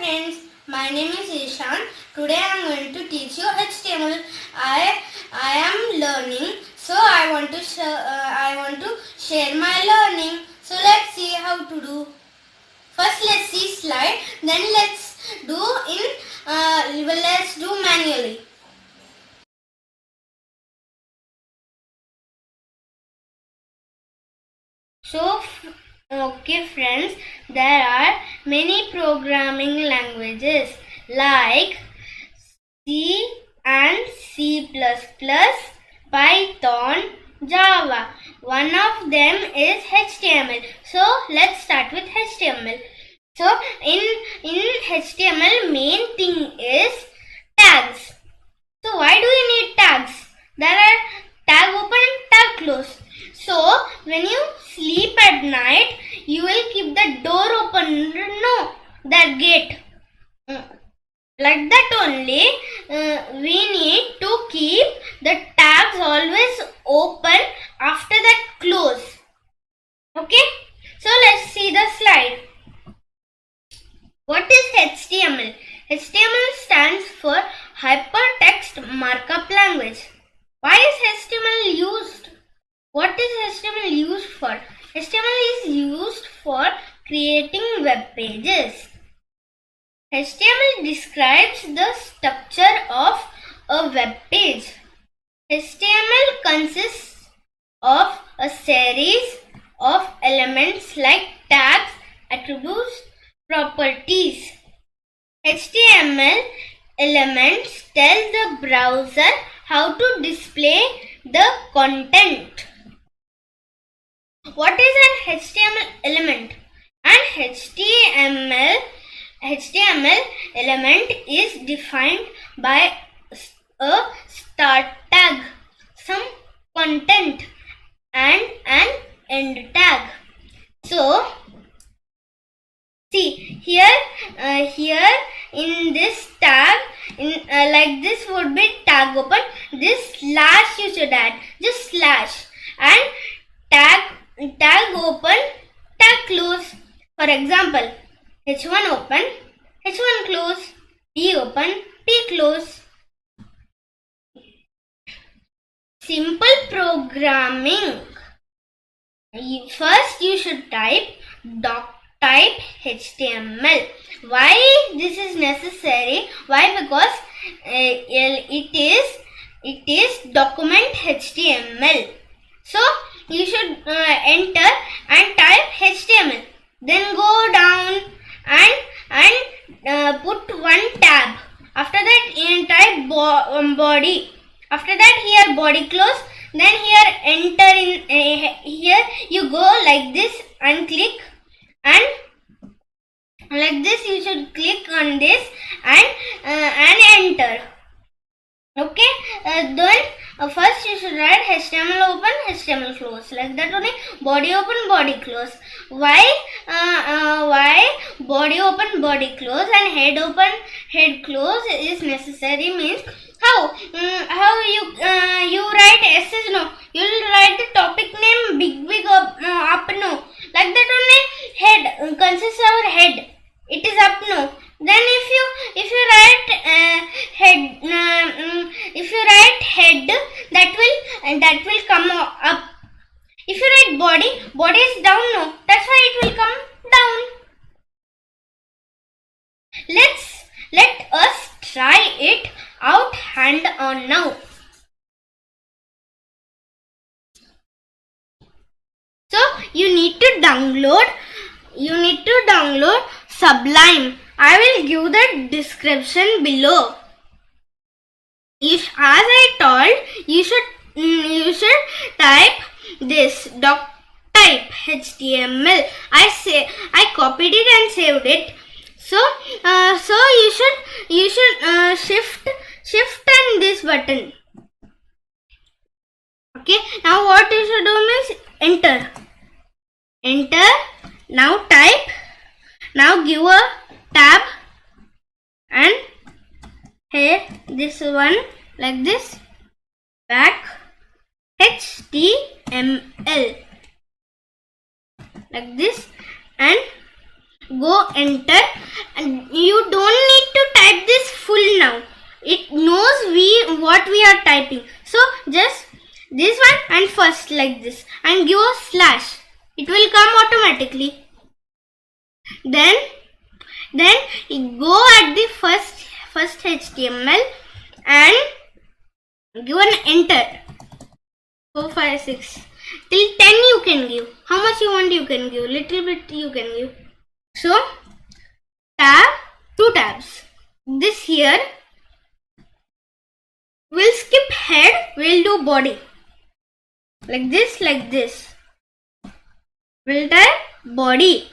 friends, my name is Ishan. Today I am going to teach you HTML. I am learning, so I want to share my learning. So let's see how to do. First let's see slide, then let's do manually. So okay friends, there are many programming languages like C and C++, Python, Java. One of them is HTML. So let's start with HTML. So in HTML, main thing is tags. So why do you need tags? There are tag open and tag close. So when you sleep at night, you will keep the door open. No, that gate. Like that only, we need to keep the tags always open, after that close. Okay, so let's see the slide. What is HTML? HTML stands for Hypertext Markup Language. Why is HTML used? What is HTML used for? HTML is used for creating web pages. HTML describes the structure of a web page. HTML consists of a series of elements like tags, attributes, properties. HTML elements tell the browser how to display the content. What is an HTML element? An HTML element is defined by a start tag, some content, and an end tag. So see here in this tag, like this would be tag open. This slash you should add, just slash, and tag open, tag close. For example, H1 open, H1 close, T open, T close. Simple programming. First you should type doctype HTML. Why this is necessary? Why? Because it is document HTML. So you should enter and type HTML. Then go down and put one tab. After that type body. After that here body close. Then here enter in here you go like this and click, and like this you should click on this and enter. Okay, then first you should write HTML open, HTML close, like that only. Body open, body close. Why body open, body close, and head open, head close is necessary? Means how you write essays? No, you will write the topic name big up no, like that only. Head consists of head, it is up no. Then if you write head, that will come up. If you write body is down no, that's why it will come down. Let us try it out hand on now. So you need to download Sublime. I will give the description below. As I told, you should type this doctype HTML. I copied it and saved it. So you should shift and this button. Okay. Now what you should do means enter. Now type. Now give a tab and here this one like this, back HTML like this, and go enter, and you don't need to type this full now. It knows what we are typing. So just this one and first like this and give a slash. It will come automatically. Then go at the first HTML and give an enter. 4, 5, 6 till 10 you can give. How much you want you can give. Little bit you can give. So tab, 2 tabs. This here. We'll skip head. We'll do body. Like this, like this. We'll type body.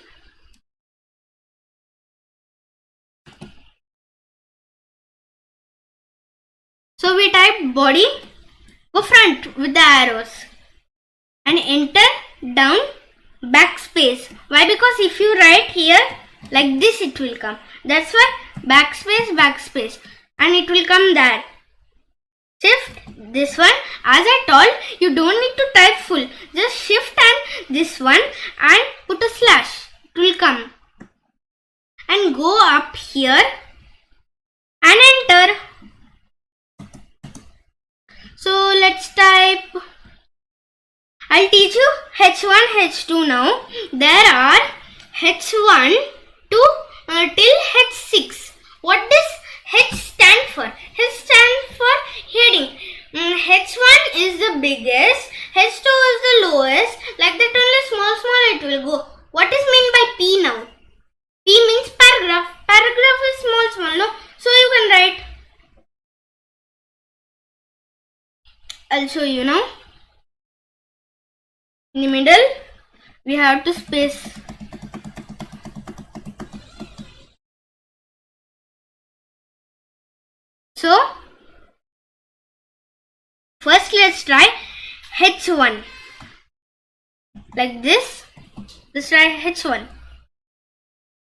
So we type body, go front with the arrows and enter, down, backspace. Why? Because if you write here like this it will come. That's why backspace and it will come there. Shift this one. As I told, you don't need to type full. Just shift and this one and put a slash. It will come. And go up here and enter. So let's type. I'll teach you H1, H2 now. There are H1 to till H6. What does H stand for? H stands for heading. H1 is the biggest, H2 is the lowest. Like that only small it will go. What is meant by P now? P means paragraph. Paragraph is small, no? So you can write. I'll show you now. In the middle, we have to space. So, first let's try H1. Like this. Let's try H1.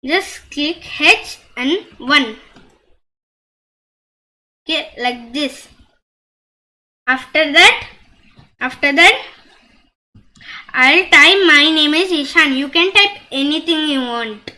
Just click H and 1. Okay, like this. After that, I'll type my name is Ishan. You can type anything you want.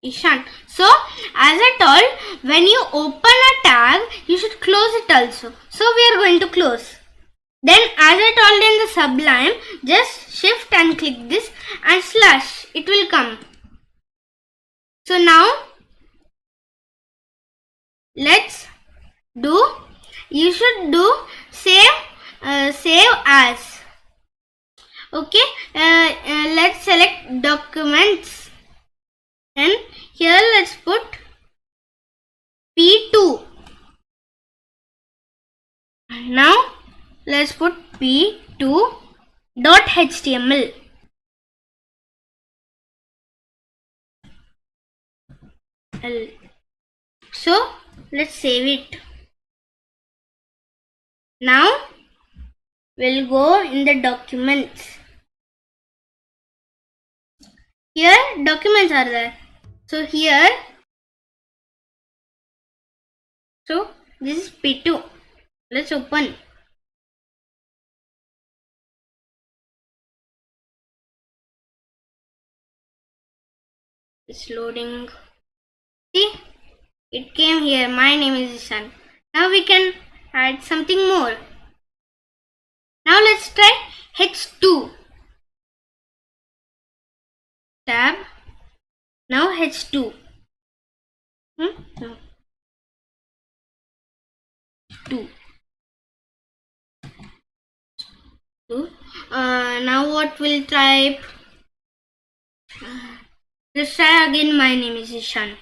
Ishan. So, as I told, when you open a tag, you should close it also. So, we are going to close. Then, as I told in the Sublime, just shift and click this and slash. It will come. So, now, let's do, you should do save as. Okay, let's select documents. And here let's put P2. Now let's put P2.html. So let's save it. Now we'll go in the documents. Here documents are there. So here, so this is P2. Let's open. It's loading. See, it came here. My name is Ishan. Now we can add something more. Now let's try H2. Tab. Now H2. No. 2. Now what we'll type? Let's try again. My name is Ishan.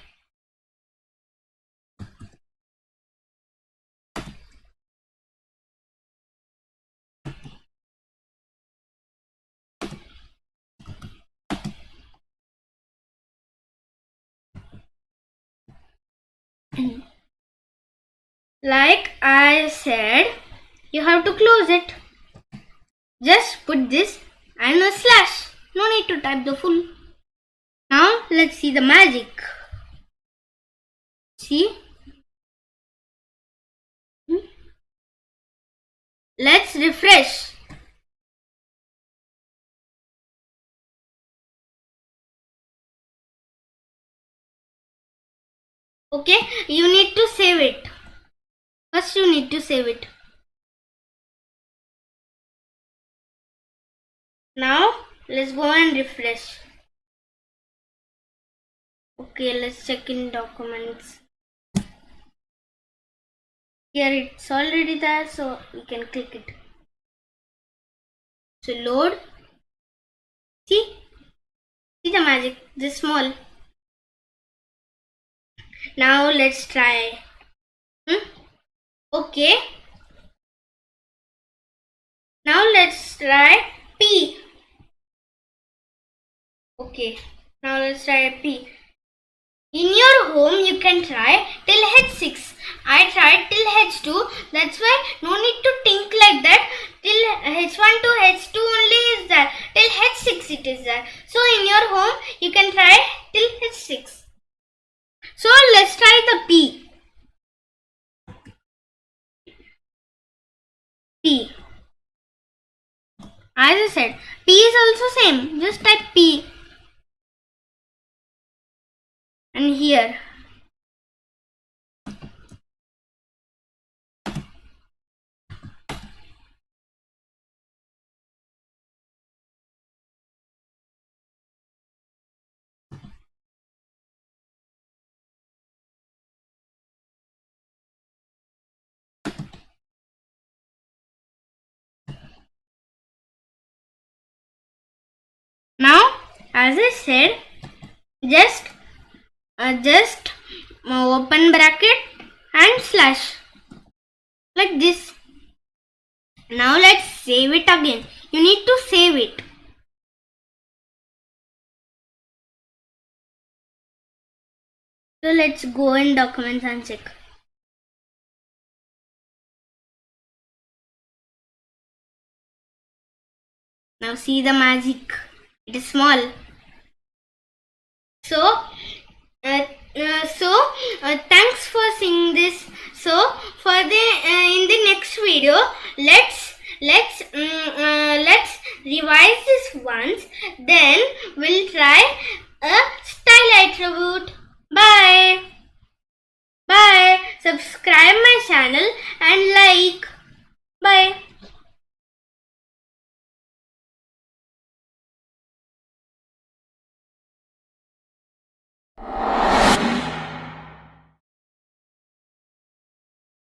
Like I said, you have to close it. Just put this and a slash. No need to type the full. Now let's see the magic. See? Let's refresh. Okay, you need to save it. First you need to save it. Now let's go and refresh. Okay, let's check in documents. Here it's already there, so we can click it. So load. See the magic, this small. Now let's try. Okay. Now let's try P. Okay. Now let's try P. In your home you can try till H6. I tried till H2. That's why no need to think like that. Till H1 to H2 only is there. Till H6 it is there. So in your home you can try till H6. So let's try the P. P. As I said, P is also same. Just type P. And here. Now, as I said, just open bracket and slash like this. Now let's save it again. You need to save it. So let's go in documents and check. Now see the magic. It is small. So thanks for seeing this. So for the in the next video, let's revise this once. Then we'll try a style attribute. Bye. Bye. Subscribe my channel and like. Bye.